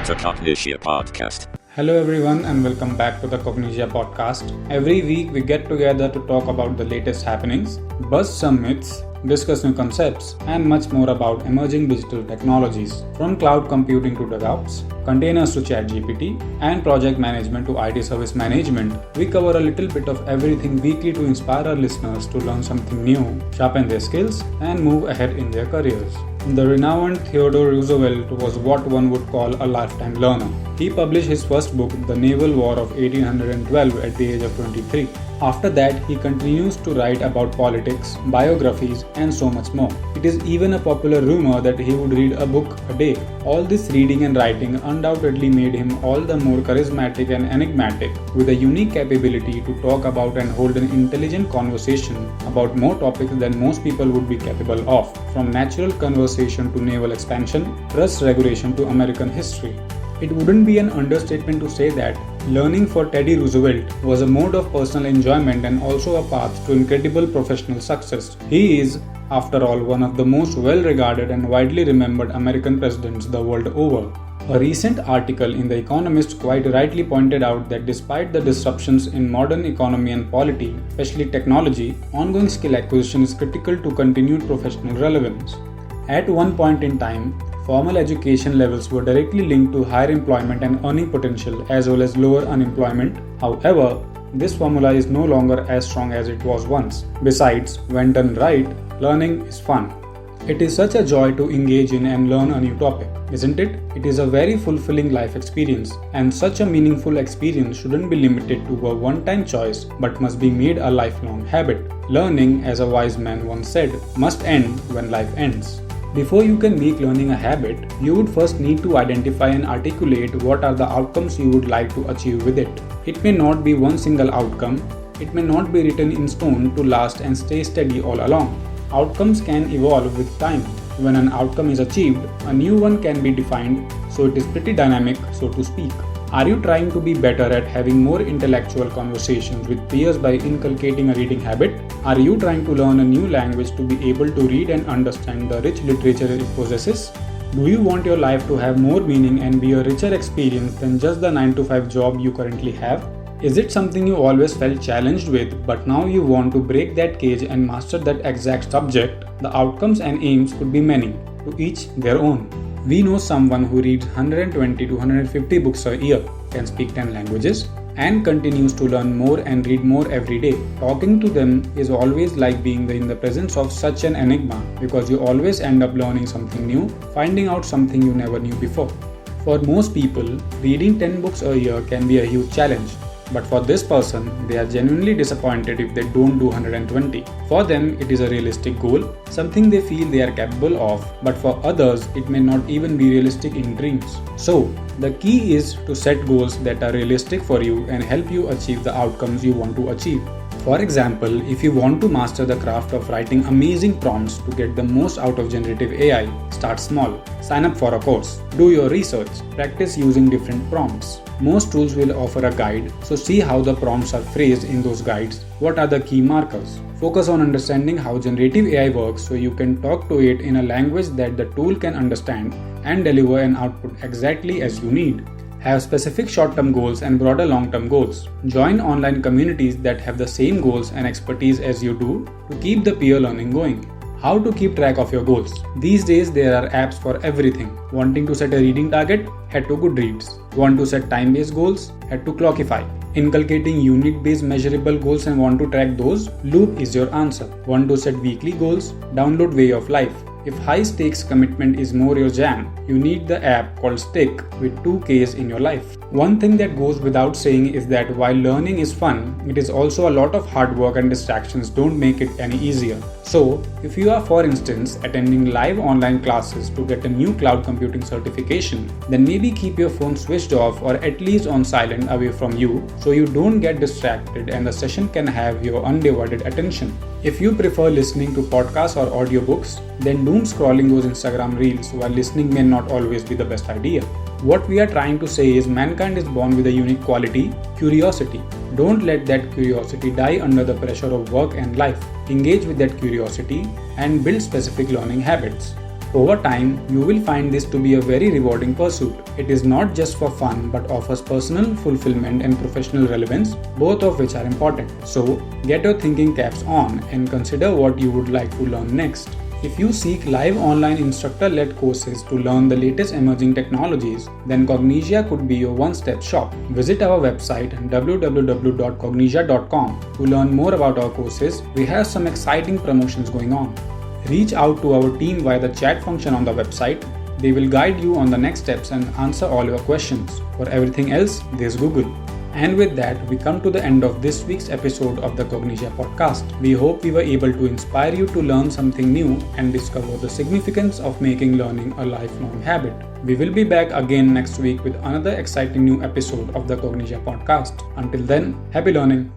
to Cognixia podcast. Hello everyone and welcome back to the Cognixia podcast. Every week we get together to talk about the latest happenings, bust some myths, discuss new concepts, and much more about emerging digital technologies. From cloud computing to DevOps, containers to ChatGPT, and project management to IT service management, we cover a little bit of everything weekly to inspire our listeners to learn something new, sharpen their skills, and move ahead in their careers. The renowned Theodore Roosevelt was what one would call a lifetime learner. He published his first book, The Naval War of 1812, at the age of 23. After that, he continues to write about politics, biographies, and so much more. It is even a popular rumor that he would read a book a day. All this reading and writing undoubtedly made him all the more charismatic and enigmatic, with a unique capability to talk about and hold an intelligent conversation about more topics than most people would be capable of, from natural conversation to naval expansion, trust regulation to American history. It wouldn't be an understatement to say that learning for Teddy Roosevelt was a mode of personal enjoyment and also a path to incredible professional success. He is, after all, one of the most well-regarded and widely remembered American presidents the world over. A recent article in The Economist quite rightly pointed out that despite the disruptions in modern economy and polity, especially technology, ongoing skill acquisition is critical to continued professional relevance. At one point in time, formal education levels were directly linked to higher employment and earning potential as well as lower unemployment. However, this formula is no longer as strong as it was once. Besides, when done right, learning is fun. It is such a joy to engage in and learn a new topic, isn't it? It is a very fulfilling life experience, and such a meaningful experience shouldn't be limited to a one-time choice but must be made a lifelong habit. Learning, as a wise man once said, must end when life ends. Before you can make learning a habit, you would first need to identify and articulate what are the outcomes you would like to achieve with it. It may not be one single outcome, it may not be written in stone to last and stay steady all along. Outcomes can evolve with time. When an outcome is achieved, a new one can be defined, so it is pretty dynamic, so to speak. Are you trying to be better at having more intellectual conversations with peers by inculcating a reading habit? Are you trying to learn a new language to be able to read and understand the rich literature it possesses? Do you want your life to have more meaning and be a richer experience than just the 9-to-5 job you currently have? Is it something you always felt challenged with, but now you want to break that cage and master that exact subject? The outcomes and aims could be many, to each their own. We know someone who reads 120 to 150 books a year, can speak 10 languages, and continues to learn more and read more every day. Talking to them is always like being in the presence of such an enigma, because you always end up learning something new, finding out something you never knew before. For most people, reading 10 books a year can be a huge challenge. But for this person, they are genuinely disappointed if they don't do 120. For them, it is a realistic goal, something they feel they are capable of, but for others, it may not even be realistic in dreams. So, the key is to set goals that are realistic for you and help you achieve the outcomes you want to achieve. For example, if you want to master the craft of writing amazing prompts to get the most out of generative AI, start small. Sign up for a course. Do your research. Practice using different prompts. Most tools will offer a guide, so see how the prompts are phrased in those guides. What are the key markers? Focus on understanding how generative AI works so you can talk to it in a language that the tool can understand and deliver an output exactly as you need. Have specific short-term goals and broader long-term goals. Join online communities that have the same goals and expertise as you do to keep the peer learning going. How to keep track of your goals? These days there are apps for everything. Wanting to set a reading target? Head to Goodreads. Want to set time-based goals? Head to Clockify. Inculcating unit-based measurable goals and want to track those? Loop is your answer. Want to set weekly goals? Download Way of Life. If high-stakes commitment is more your jam, you need the app called Stick with 2 Ks in your life. One thing that goes without saying is that while learning is fun, it is also a lot of hard work and distractions don't make it any easier. So, if you are, for instance, attending live online classes to get a new cloud computing certification, then maybe keep your phone switched off or at least on silent away from you so you don't get distracted and the session can have your undivided attention. If you prefer listening to podcasts or audiobooks, then doom scrolling those Instagram reels while listening may not always be the best idea. What we are trying to say is mankind is born with a unique quality, curiosity. Don't let that curiosity die under the pressure of work and life. Engage with that curiosity and build specific learning habits. Over time, you will find this to be a very rewarding pursuit. It is not just for fun but offers personal fulfillment and professional relevance, both of which are important. So, get your thinking caps on and consider what you would like to learn next. If you seek live online instructor-led courses to learn the latest emerging technologies, then Cognixia could be your one-step shop. Visit our website www.cognixia.com to learn more about our courses. We have some exciting promotions going on. Reach out to our team via the chat function on the website. They will guide you on the next steps and answer all your questions. For everything else, there's Google. And with that, we come to the end of this week's episode of the Cognixia podcast. We hope we were able to inspire you to learn something new and discover the significance of making learning a lifelong habit. We will be back again next week with another exciting new episode of the Cognixia podcast. Until then, happy learning.